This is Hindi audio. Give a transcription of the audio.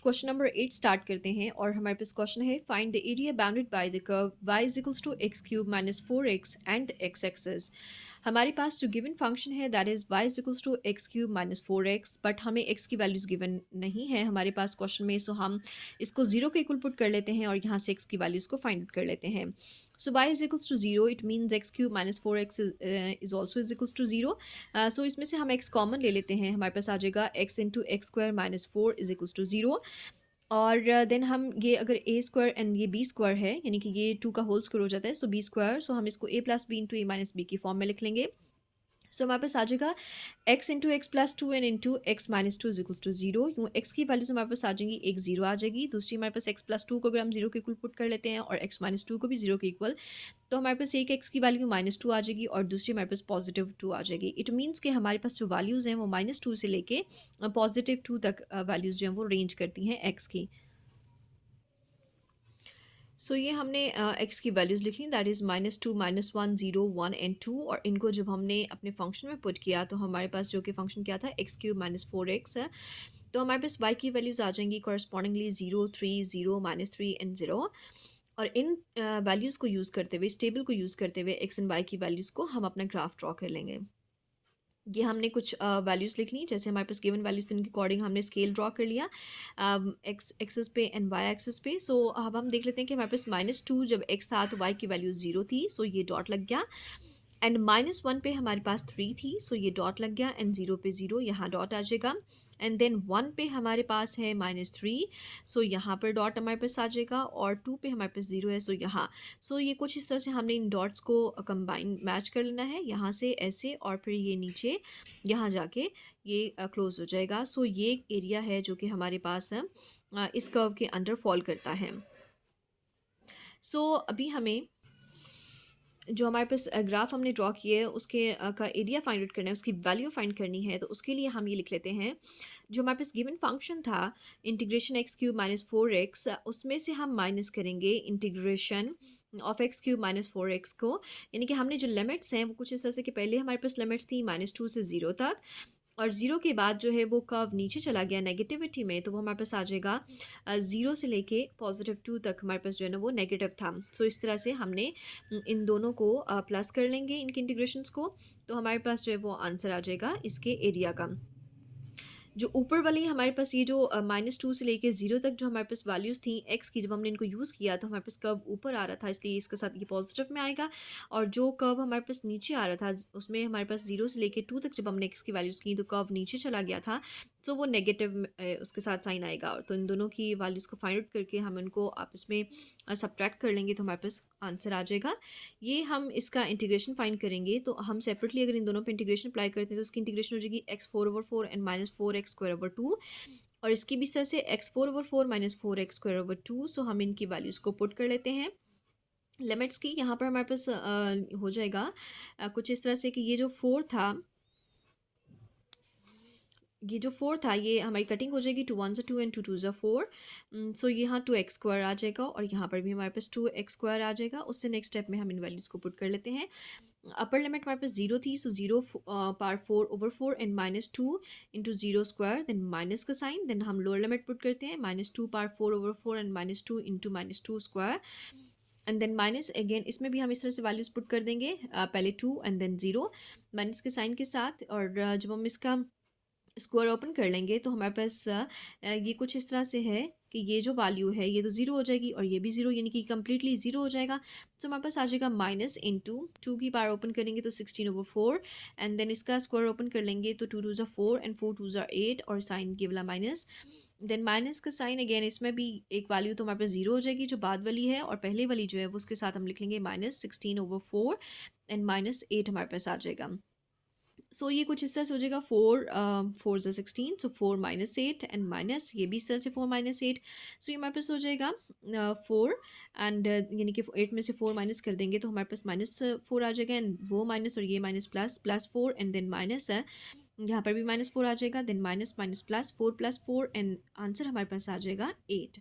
क्वेश्चन नंबर 8 स्टार्ट करते हैं और हमारे पास क्वेश्चन है find the area bounded by the curve y is equals to x cube minus 4x and x axis. हमारे पास जो गिवन फंक्शन है that is y is equals to x cube minus 4x, but हमें x की वैल्यूज़ गिवन नहीं है हमारे पास क्वेश्चन में, सो हम इसको जीरो के इक्वल पुट कर लेते हैं और यहाँ से x की वैल्यूज़ को फाइंड आउट कर लेते हैं। So y is equals to zero, it means x cube minus 4x is also is equals to zero. So इसमें से हम x कॉमन ले लेते हैं, हमारे पास आ जाएगा x into x square minus 4 is equals to zero. और देन हम ये अगर ए स्क्वायर एंड ये बी स्क्वायर है यानी कि ये 2 का होल स्क्वायर हो जाता है, सो बी स्क्वायर, सो हम इसको A plus B into A minus B की फॉर्म में लिख लेंगे। सो हमारे पास आ जाएगा x into x plus two and into x minus two is equals to zero. यूँ x की वैल्यूज हमारे पास आ जाएंगी, एक जीरो आ जाएगी, दूसरी हमारे पास x प्लस टू को अगर हम जीरो के इक्वल पुट कर लेते हैं और x माइनस टू को भी जीरो के इक्वल, तो हमारे पास एक x की वैल्यू माइनस टू आ जाएगी और दूसरी हमारे पास पॉजिटिव टू आ जाएगी। इट मीन्स कि हमारे पास जो वैल्यूज़ हैं वो माइनस टू से लेके पॉजिटिव टू तक वैल्यूज़ जो हैं वो रेंज करती हैं x की। सो ये हमने x की वैल्यूज़ लिखी, that is minus two minus one zero one and two, और इनको जब हमने अपने फंक्शन में पुट किया तो हमारे पास जो कि फंक्शन क्या था x cube minus four x है, तो हमारे पास y की वैल्यूज़ आ जाएंगी correspondingly zero three zero minus three and zero. और इन वैल्यूज़ को यूज़ करते हुए, इस टेबल को यूज़ करते हुए x एंड y की वैल्यूज़ को हम अपना ग्राफ ड्रॉ कर लेंगे। ये हमने कुछ वैल्यूज़ लिख ली, जैसे हमारे पास गिवन वैल्यूज़ थे उनके अकॉर्डिंग हमने स्केल ड्रॉ कर लिया एक्स एक्सेस पे एंड वाई एक्सेस पे। सो अब हम देख लेते हैं कि हमारे पास माइनस टू जब एक्स था तो वाई की वैल्यू ज़ीरो थी, सो ये डॉट लग गया। एंड माइनस वन पे हमारे पास थ्री थी, सो ये डॉट लग गया, एंड ज़ीरो पे ज़ीरो यहाँ डॉट आ जाएगा। एंड देन वन पे हमारे पास है माइनस थ्री, सो यहाँ पर डॉट हमारे पास आ जाएगा, और टू पे हमारे पास ज़ीरो है, सो यहाँ। सो ये कुछ इस तरह से हमने इन डॉट्स को कंबाइन मैच कर लेना है, यहाँ से ऐसे और फिर ये नीचे यहाँ जाके ये क्लोज हो जाएगा। सो ये एरिया है जो कि हमारे पास इस कर्व के अंडर फॉल करता है। सो अभी हमें जो हमारे पास ग्राफ हमने ड्रॉ किए है उसके का एरिया फाइंड आउट करना है, उसकी वैल्यू फाइंड करनी है, तो उसके लिए हम ये लिख लेते हैं जो हमारे पास गिवन फंक्शन था integration x cube minus four x, उसमें से हम माइनस करेंगे integration of x cube minus four x को। यानी कि हमने जो लिमिट्स हैं वो कुछ इस तरह से कि पहले हमारे पास लिमिट्स थी माइनस टू से ज़ीरो तक, और ज़ीरो के बाद जो है वो कर्व नीचे चला गया नेगेटिविटी में, तो वो हमारे पास आ जाएगा ज़ीरो से लेके पॉजिटिव टू तक हमारे पास जो है ना वो नेगेटिव था। सो इस तरह से हमने इन दोनों को प्लस कर लेंगे इनके इंटीग्रेशंस को, तो हमारे पास जो है वो आंसर आ जाएगा इसके एरिया का। जो ऊपर वाली हमारे पास ये जो माइनस टू से लेके ज़ीरो तक जो हमारे पास वैल्यूज़ थी एक्स की, जब हमने इनको यूज़ किया तो हमारे पास कर्व ऊपर आ रहा था, इसलिए इसके साथ ये पॉजिटिव में आएगा। और जो कर्व हमारे पास नीचे आ रहा था उसमें हमारे पास ज़ीरो से लेके टू तक जब हमने एक्स की वैल्यूज़ की तो कर्व नीचे चला गया था, तो वो नेगेटिव उसके साथ साइन आएगा। और तो इन दोनों की वैल्यूज़ को फाइंड आउट करके हम इनको आपस में सब्ट्रैक्ट कर लेंगे तो हमारे पास आंसर आ जाएगा। ये हम इसका इंटीग्रेशन फाइंड करेंगे, तो हम सेपरेटली अगर इन दोनों पे इंटीग्रेशन अप्लाई करते हैं तो उसकी इंटीग्रेशन हो जाएगी x four over four and minus four x square over two, और इसकी भी इस तरह से x four over four minus four x square over two. So हम इनकी वैल्यूज़ को पुट कर लेते हैं लिमिट्स की। यहाँ पर हमारे पास हो जाएगा कुछ इस तरह से कि ये जो फोर था, ये जो फोर था ये हमारी कटिंग हो जाएगी, टू वन ज़ा टू एंड टू टू ज़ा फोर। सो यहाँ टू एक्स स्क्वायर आ जाएगा और यहाँ पर भी हमारे पास टू एक्स स्क्वायर आ जाएगा। उससे नेक्स्ट स्टेप में हम इन वैल्यूज़ को पुट कर लेते हैं। अपर लिमिट हमारे पास जीरो थी, so zero power four over four and minus two into zero square, then minus का साइन, देन हम लोअर लिमिट पुट करते हैं minus two power four over four and minus two into minus two square, and then minus again इसमें भी हम इस तरह से वैल्यूज़ पुट कर देंगे, पहले two and then zero minus के साइन के साथ। और जब हम इसका स्क्वायर ओपन कर लेंगे तो हमारे पास ये कुछ इस तरह से है कि ये जो वैल्यू है ये तो ज़ीरो हो जाएगी और ये भी ज़ीरो, यानी कि कम्प्लीटली ज़ीरो हो जाएगा। तो हमारे पास आ जाएगा माइनस इंटू टू की पावर ओपन करेंगे तो sixteen over four, and then इसका स्क्वायर ओपन कर लेंगे तो टू टू ज़ा फोर एंड फोर टू ज़ा एट, और साइन के वाला माइनस, देन माइनस का साइन अगेन इसमें भी एक वैल्यू तो हमारे पास ज़ीरो हो जाएगी जो बाद वाली है, और पहले वाली जो है वो उसके साथ हम लिख लेंगे minus sixteen over four and minus eight हमारे पास आ जाएगा। सो ये कुछ इस तरह से हो जाएगा, फोर फोर ज़ा sixteen, so four minus eight and minus ये भी इस तरह से फोर माइनस एट। सो ये हमारे पास हो जाएगा फोर, एंड यानी कि एट में से फोर माइनस कर देंगे तो हमारे पास माइनस फोर आ जाएगा, एंड वो माइनस और ये minus plus plus four, and then minus है यहाँ पर भी माइनस फोर आ जाएगा, then minus minus plus four and answer हमारे पास आ जाएगा एट।